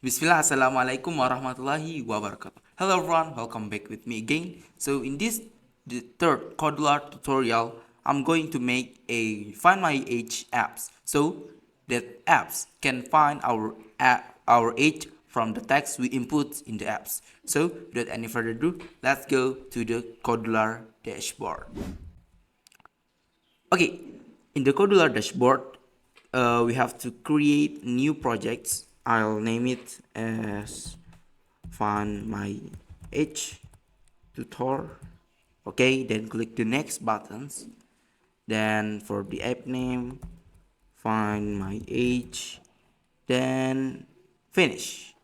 Bismillah, Assalamualaikum warahmatullahi wabarakatuh. Hello everyone, welcome back with me again. So in this the third Kodular tutorial, I'm going to make a Find My Age apps. So that apps can find our age from the text we input in the apps. So without any further ado, let's go to the Kodular dashboard. Okay, in the Kodular dashboard, we have to create new projects. I'll name it as Find My Age Tutor. Okay, then click the next buttons. Then for the app name, Find My Age, then finish.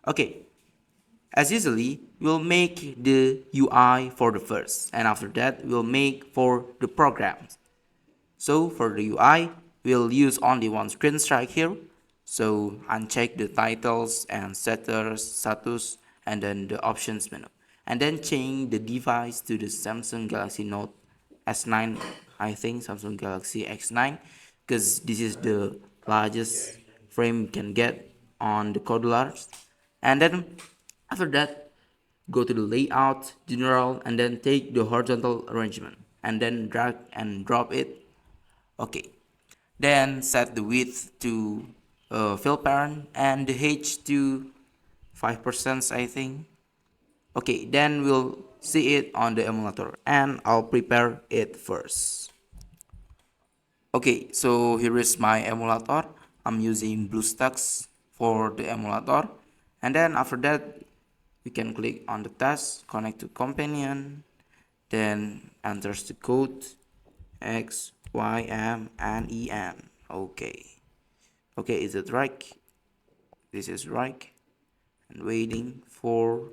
Okay, as usually, we'll make the UI for the first, and after that, we'll make for the programs. So for the UI, we'll use only one screen strike here. So uncheck the titles and setters, status, and then the options menu. And then change the device to the Samsung Galaxy Note S9, I think Samsung Galaxy X9, because this is the largest frame you can get on the Kodulars. And then after that, go to the layout, general, and then take the horizontal arrangement, and then drag and drop it. Okay, then set the width to fill parent and the height to 5%, I think. Okay, then we'll see it on the emulator, and I'll prepare it first. Okay, so here is my emulator. I'm using BlueStacks for the emulator, and then after that we can click on the task, connect to companion, then enters the code X, Y, M, and EN. Okay. Okay, is it right? This is right. And waiting for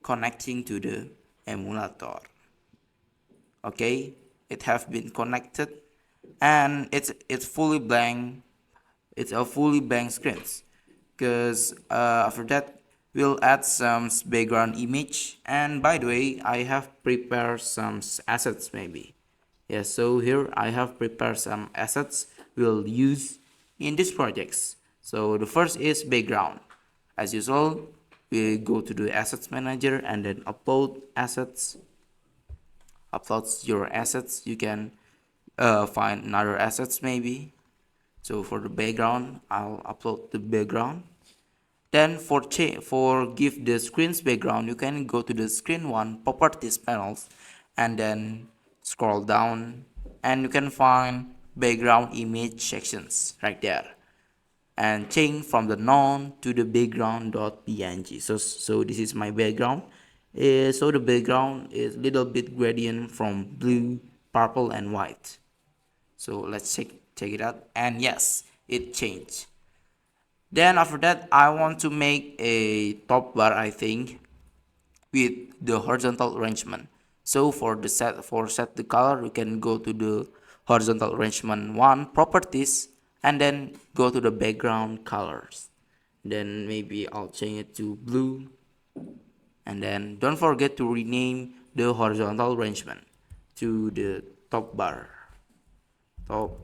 connecting to the emulator. Okay, it have been connected, and it's fully blank. It's a fully blank screen. Because after that, we'll add some background image. And by the way, I have prepared some assets maybe. Yeah, so here I have prepared some assets we'll use in these projects. So the first is background. As usual, we go to the assets manager and then upload assets. Uploads your assets. You can find another assets maybe. So for the background, I'll upload the background. Then for give the screen's background, you can go to the screen one properties panels and then scroll down, and you can find background image sections right there, and change from the none to the background.png. So this is my background. So the background is little bit gradient from blue, purple, and white. So let's check it out, and yes, it changed. Then after that, I want to make a top bar, I think, with the horizontal arrangement. So set the color, you can go to the horizontal arrangement one properties, and then go to the background colors. Then maybe I'll change it to blue, and then don't forget to rename the horizontal arrangement to the top bar. Top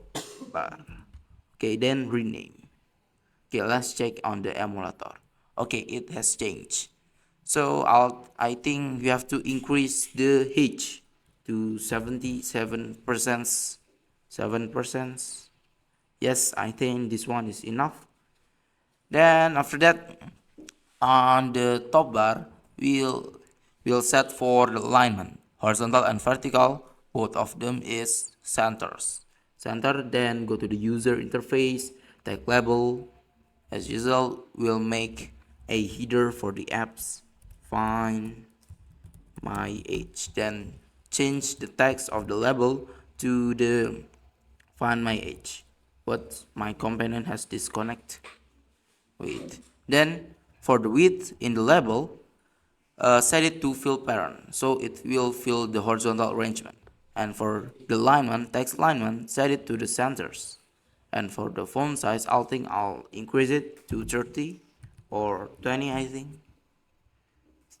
bar. Okay, then rename. Okay, let's check on the emulator. Okay, it has changed. So I think we have to increase the H to 77%. 7%. Yes, I think this one is enough. Then after that, on the top bar, we'll set for the alignment, horizontal and vertical. Both of them is centers. Center. Then go to the user interface, tag label. As usual, we'll make a header for the apps. Find my age. Then change the text of the label to the find my age. But my component has disconnect. Wait. Then for the width in the label, set it to fill parent, so it will fill the horizontal arrangement. And for the alignment, text alignment, set it to the centers. And for the font size, I'll increase it to 30 or 20, I think.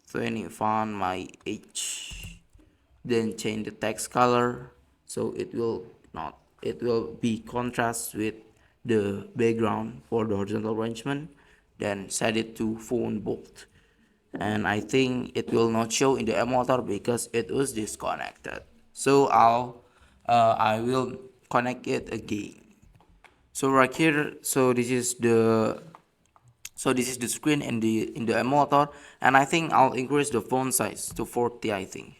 20, font my age. Then change the text color, so it will be contrast with the background for the horizontal arrangement, then set it to phone bolt. And I think it will not show in the emulator because it was disconnected. So I will connect it again. So right here, this is the screen in the emulator, and I think I'll increase the font size to 40. I think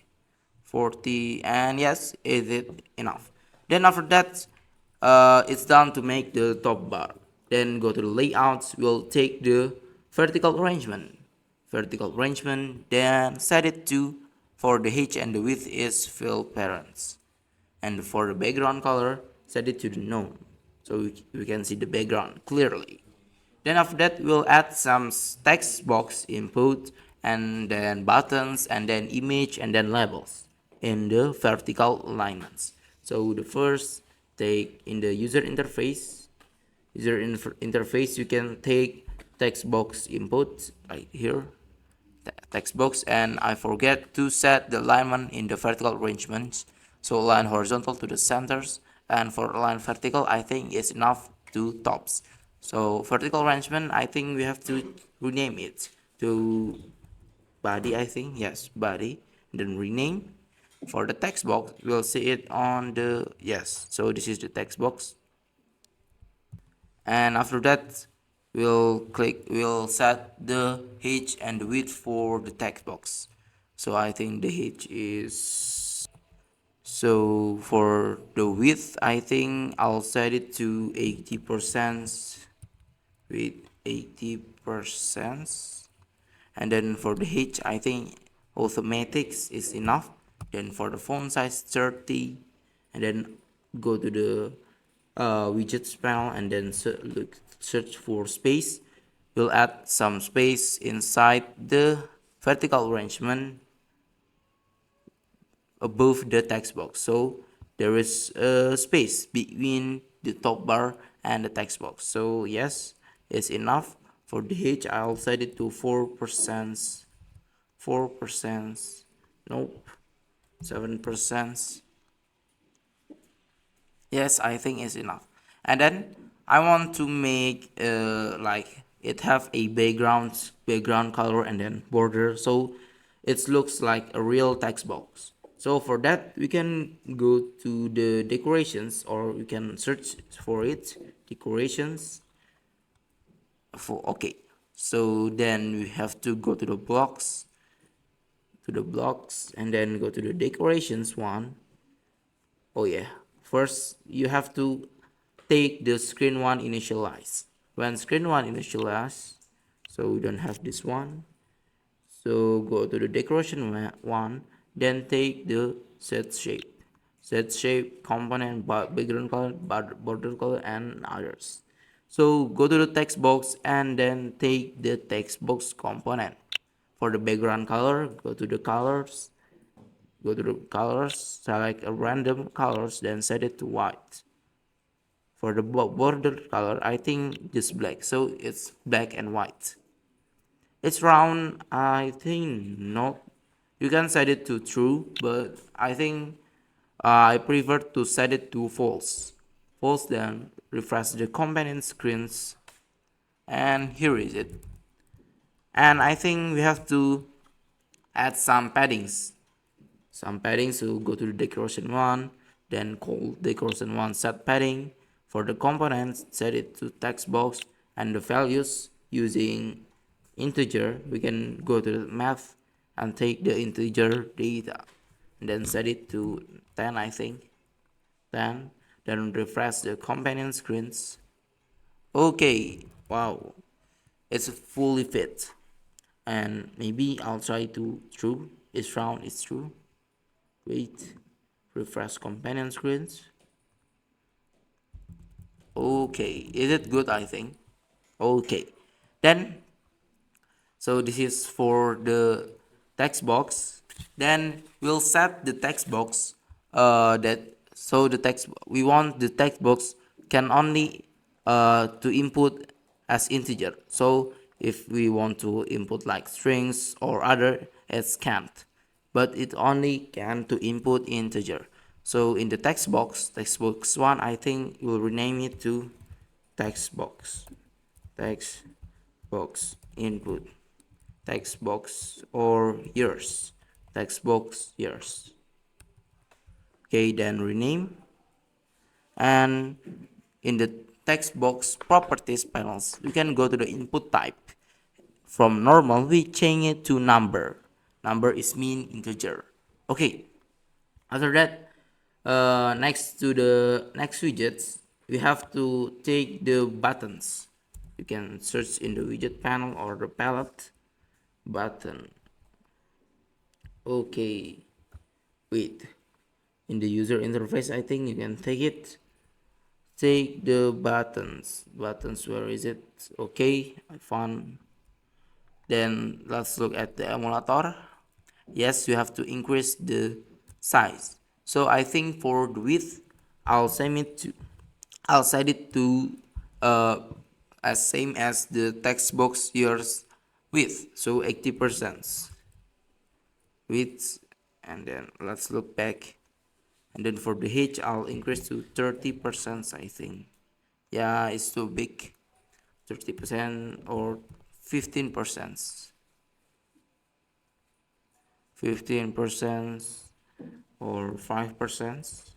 40, and yes, is it enough? Then after that, it's done to make the top bar. Then go to the layouts. We'll take the vertical arrangement, then set it to, for the height and the width is fill parents, and for the background color set it to the none, so we can see the background clearly. Then after that, we'll add some text box input, and then buttons, and then image, and then labels in the vertical alignments. So the first, take in the user interface. You can take text box input right here, text box, and I forget to set the alignment in the vertical arrangements. So align horizontal to the centers, and for align vertical, I think it's enough to tops. So vertical arrangement, I think we have to rename it to body. I think yes, body. Then rename. For the text box, we'll see it on the yes. So this is the text box, and after that we'll set the height and the width for the text box. So I think the height is, so for the width I think I'll set it to 80% with 80%, and then for the height I think automatics is enough. Then for the font size 30, and then go to the widgets panel, and then search for space. We'll add some space inside the vertical arrangement above the text box, so there is a space between the top bar and the text box. So yes, it's enough. For the height I'll set it to 4%, nope, 7%. Yes, I think it's enough. And then I want to make like it have a background color and then border, so it looks like a real text box. So for that we can go to the decorations, or we can search for it, decorations. For okay, so then we have to go to the blocks, and then go to the decorations one. Oh yeah, first you have to take the screen one initialize. When screen one initialize, so we don't have this one, so go to the decoration one, then take the set shape component, background color, border color, and others. So go to the text box and then take the text box component. For the background color, go to the colors, select a random colors, then set it to white. For the border color, I think just black, so it's black and white. It's round, I think not. You can set it to true, but I think I prefer to set it to false. Then refresh the component screens, and here is it. And I think we have to add some paddings. So go to the decoration one, then call decoration one set padding. For the components, set it to text box, and the values using integer, we can go to the math and take the integer data, and then set it to 10, I think 10. Then refresh the companion screens. Okay, wow, it's fully fit. And maybe I'll try to true. It's round, it's true. Wait, refresh companion screens. Okay, is it good? I think. Okay, then so this is for the text box. Then we'll set the text box that so the text we want the text box can only to input as integer. So if we want to input like strings or other, it can't, but it only can to input integer. So in the text box one, I think we'll rename it to text box, text box input, text box or yours, text box yours. Okay, then rename, and in the text box properties panels you can go to the input type. From normal we change it to number. Number is mean integer. Okay, after that, next to the next widgets we have to take the buttons. You can search in the widget panel or the palette button. Okay, wait, in the user interface I think you can take the buttons. Where is it? Okay, I found. Then let's look at the emulator. Yes, you have to increase the size. So I think for the width I'll set it to as same as the text box yours width, so 80% width. And then let's look back, and then for the h I'll increase to 30%. I think, yeah, it's too big. 30% or 15%, 15% or 5%,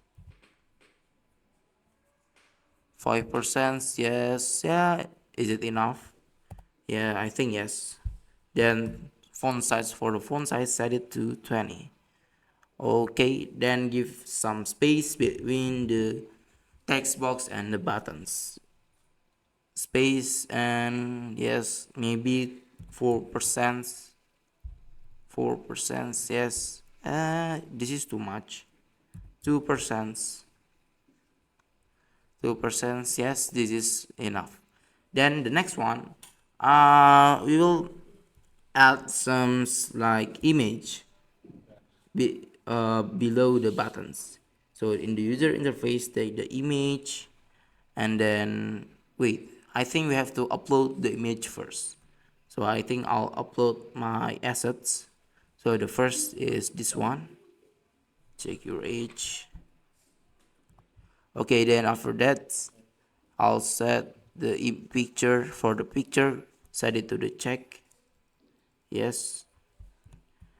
5%. Yes, yeah, is it enough? Yeah, I think yes. Then font size, for the font size set it to 20. Okay, then give some space between the text box and the buttons. Space, and yes, maybe 4%. 4%, yes. This is too much. 2%. 2%, yes, this is enough. Then the next one, we will add some like image below the buttons. So in the user interface, take the image, and then wait, I think we have to upload the image first. So I think I'll upload my assets. So the first is this one. Check your age. Okay, then after that I'll set the picture. For the picture, set it to the check. Yes.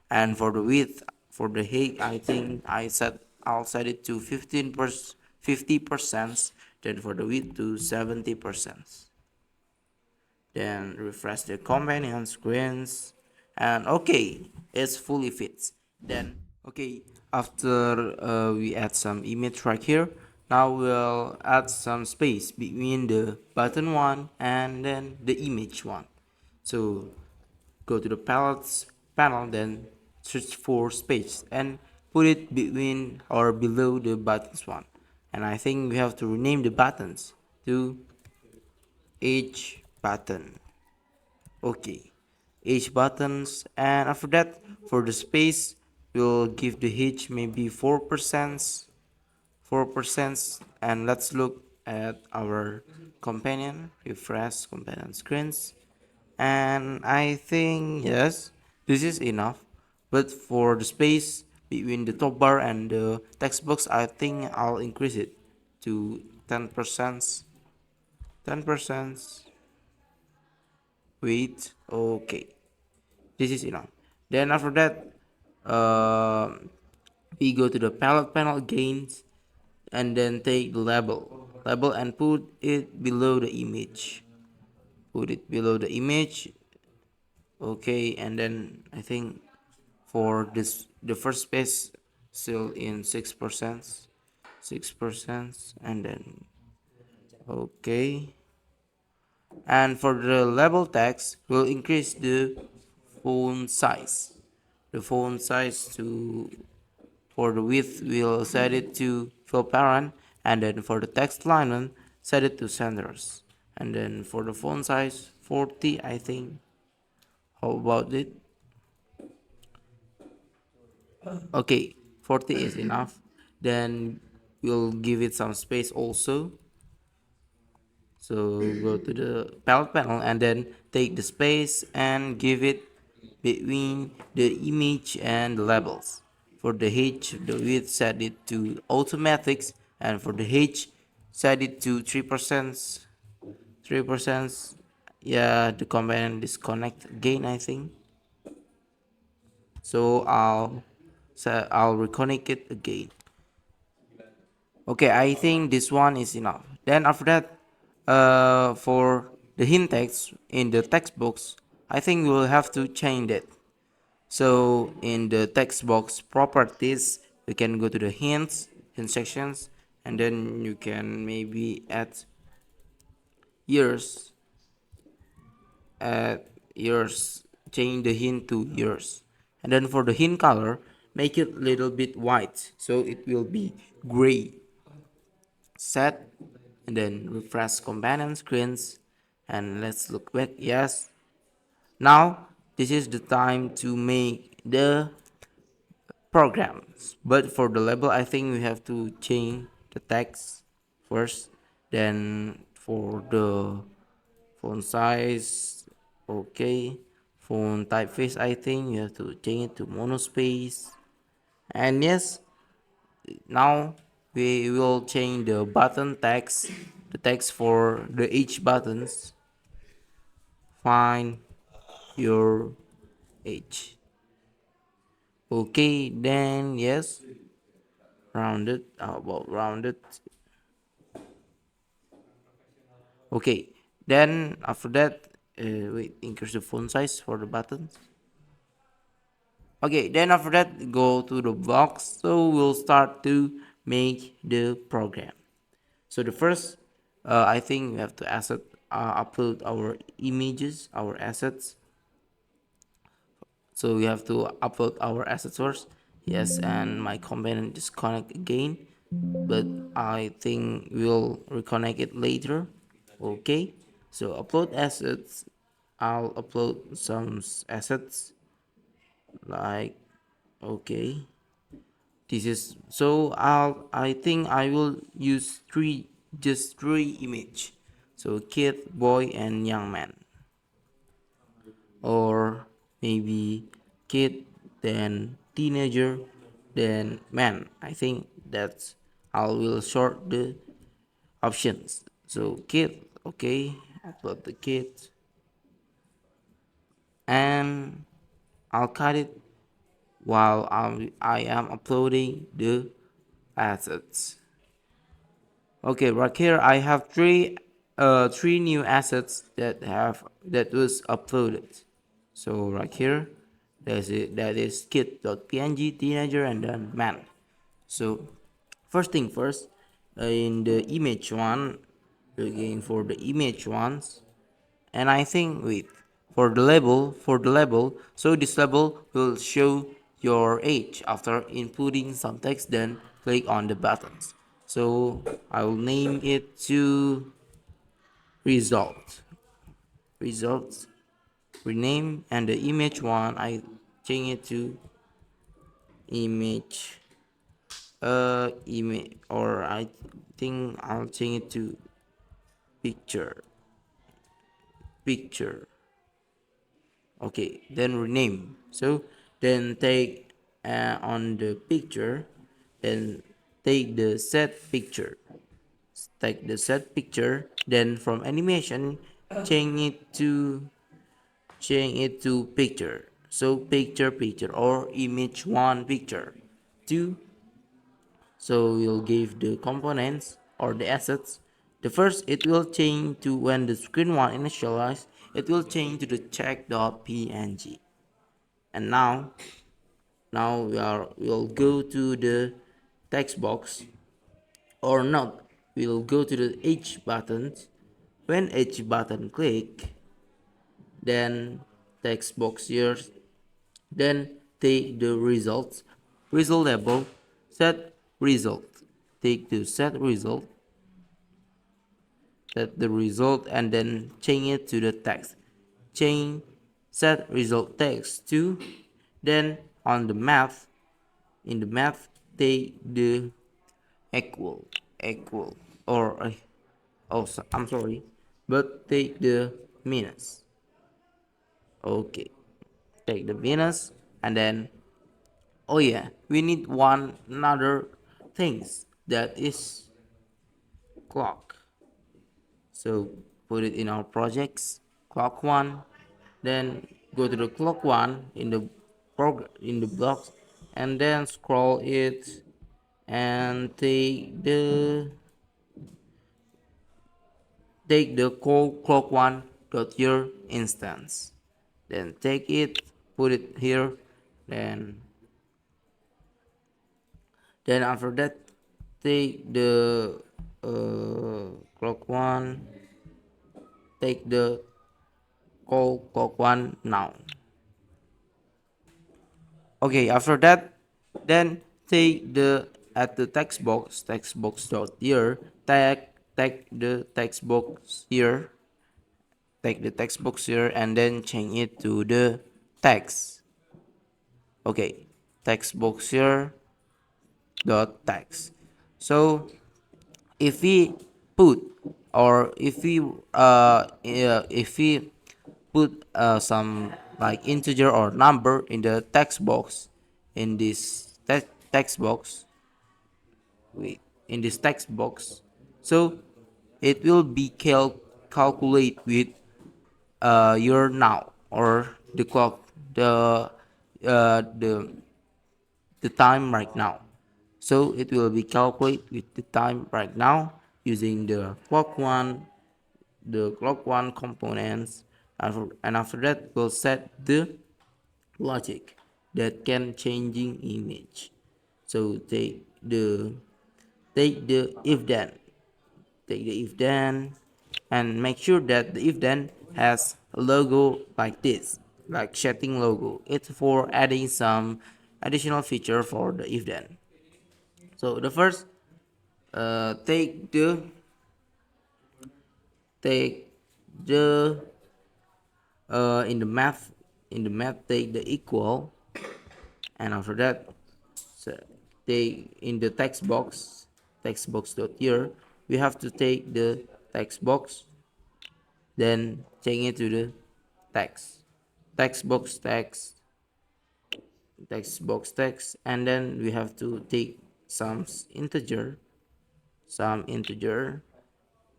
And for the width, for the height, I think I'll set it to 50%. Then for the width to 70%. Then refresh the companion screens, and okay, it's fully fits. Then okay, after we add some image right here, now we'll add some space between the button one and then the image one. So go to the palettes panel, then search for space and put it between or below the buttons one. And I think we have to rename the buttons to H button. Okay, H buttons, and after that for the space we'll give the H maybe 4%. 4%. And let's look at our companion, refresh companion screens, and I think yes, this is enough. But for the space between the top bar and the text box, I think I'll increase it to 10%. 10%. Wait, okay, this is enough. Then after that, we go to the palette panel again, and then take the label and put it below the image. Put it below the image. Okay, and then I think for this the first space still in 6%. 6%, and then okay. And for the label text, we'll increase the font size. The font size to, for the width, we'll set it to fill parent, and then for the text alignment, set it to centers. And then for the font size, 40, I think. How about it? Okay, 40 is enough. Then we'll give it some space also. So go to the palette panel and then take the space and give it between the image and the labels. For the H, the width set it to automatics, and for the H, set it to 3%. 3%. Yeah, the component disconnect again, I think. So I'll reconnect it again. Okay, I think this one is enough. Then after that, for the hint text in the text box, I think we'll have to change it. So in the text box properties, you can go to the hint sections, and then you can maybe years, add years, change the hint to years, and then for the hint color, make it a little bit white, so it will be gray. Set, and then refresh companion screens, and let's look back. Yes, now this is the time to make the programs, but for the label I think we have to change the text first, then for the font size, okay, font typeface I think you have to change it to monospace. And yes, now we will change the button text, the text for the each buttons. Find your age. Okay, then yes, rounded. How about rounded? Okay, then after that, wait, increase the font size for the buttons. Okay, then after that, go to the box. So we'll start to make the program. So the first, I think we have to upload our images, our assets. So we have to upload our assets first. Yes, and my component disconnect again, but I think we'll reconnect it later. Okay, so upload assets. I'll upload some assets like, okay, this is, so I think I will use just three image, so kid, boy, and young man, or maybe kid, then teenager, then man. I think that's, I will sort the options. So kid, okay, upload the kid, and I'll cut it while I am uploading the assets. Okay, right here I have three new assets that was uploaded. So right here, that is kid.png, teenager, and then man. So first thing first, in the image one, looking for the image ones, and I think wait, for the label, so this label will show your age after inputting some text, then click on the buttons. So I will name it to results rename, and the image one I change it to image, image, or I think I'll change it to picture. Okay, then rename. So then take, on the picture, then take the set picture, then from animation change it to picture. So picture or image one picture two. So we'll give the components or the assets. The first, it will change to, when the screen one initialized, it will change to the check.png. And now we'll go to the text box, or not, we'll go to the H buttons. When H button click, then text box here, then take the result label, set result, take the set the result, and then change it to the text, change set result text to, then on the math, in the math take the equal, or oh, I'm sorry, but take the minus. Okay, take the minus, and then, oh yeah, we need one another things, that is clock. So put it in our projects, clock one, then go to the clock one in the blocks, and then scroll it and take the clock one dot here instance, then take it, put it here, then after that take the clock one, take the clock one now. Okay, after that, then take the at the text box dot here, tag the text box here, take the text box here, and then change it to the text. Okay, text box here dot text. So if we put, or if we put some like integer or number in the text box, in this text box, so it will be calculate with your now, or the clock, the uh, the the time right now. So it will be calculate with the time right now using the clock one components, and after that we'll set the logic that can changing image. So take the if then, and make sure that the if then has a logo like this, like setting logo. It's for adding some additional feature for the if then. So the first, take the in the math, take the equal, and after that, so take in the text box dot here, we have to take the text box, then change it to the text box text, and then we have to take some integer,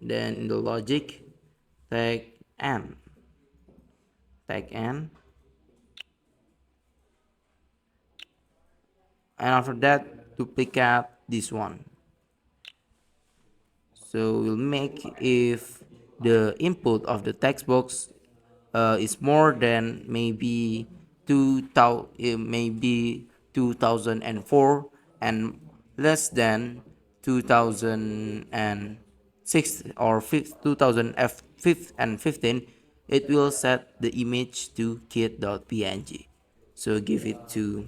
then in the logic tag n, and after that duplicate this one. So we'll make if the input of the text box is more than maybe 2004, and less than 2006 or 2015, it will set the image to kit.png. So give it to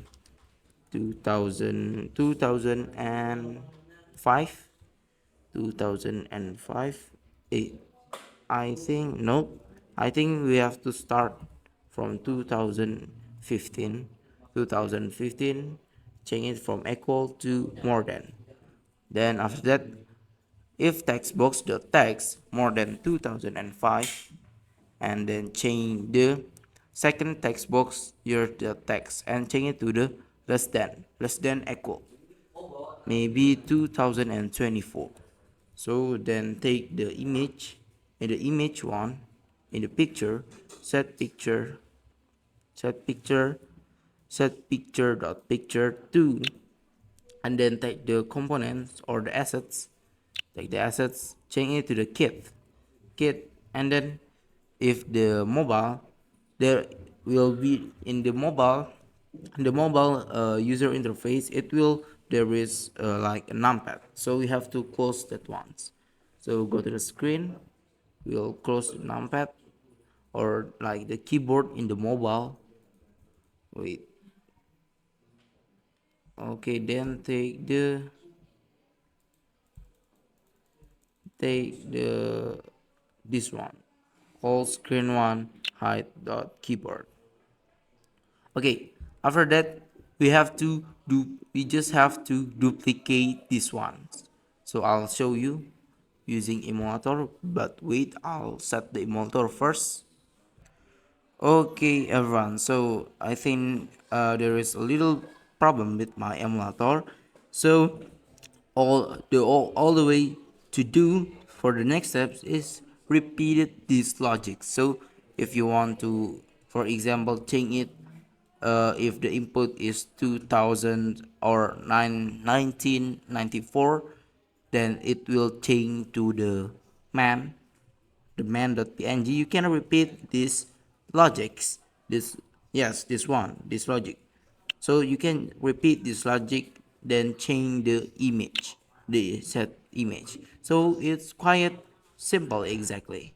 2005, 2005. I think nope, I think we have to start from 2015. 2015, change it from equal to more than. Then after that, if textbox.text more than 2005, and then change the second text box here the text, and change it to the less than equal, maybe 2024. So then take the image, in the image one, in the picture, set picture dot picture 2, and then take the components or the assets, change it to the kit, and then if the mobile, there will be in the mobile, user interface, it will, there is like a numpad, so we have to close that once. So go to the screen, we'll close the numpad, or like the keyboard in the mobile. Wait, okay, then take the this one, whole screen one, hide dot keyboard. Okay, after that we just have to duplicate this one. So I'll show you using emulator, but wait, I'll set the emulator first. Okay everyone, so I think there is a little problem with my emulator. So all the way to do for the next steps is repeated this logic. So if you want to, for example, change it, if the input is 2000 or 1994, then it will change to the man.png. You can repeat this logics, this, yes, this logic. So you can repeat this logic, then change the image, the set image. So it's quite simple exactly.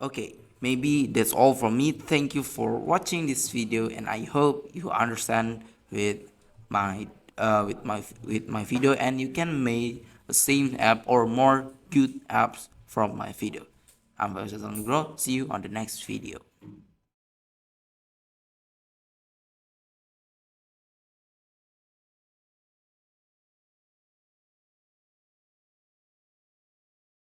Okay, maybe that's all from me. Thank you for watching this video, and I hope you understand with my with my video, and you can make the same app or more good apps from my video. I'm Faishal. See you on the next video.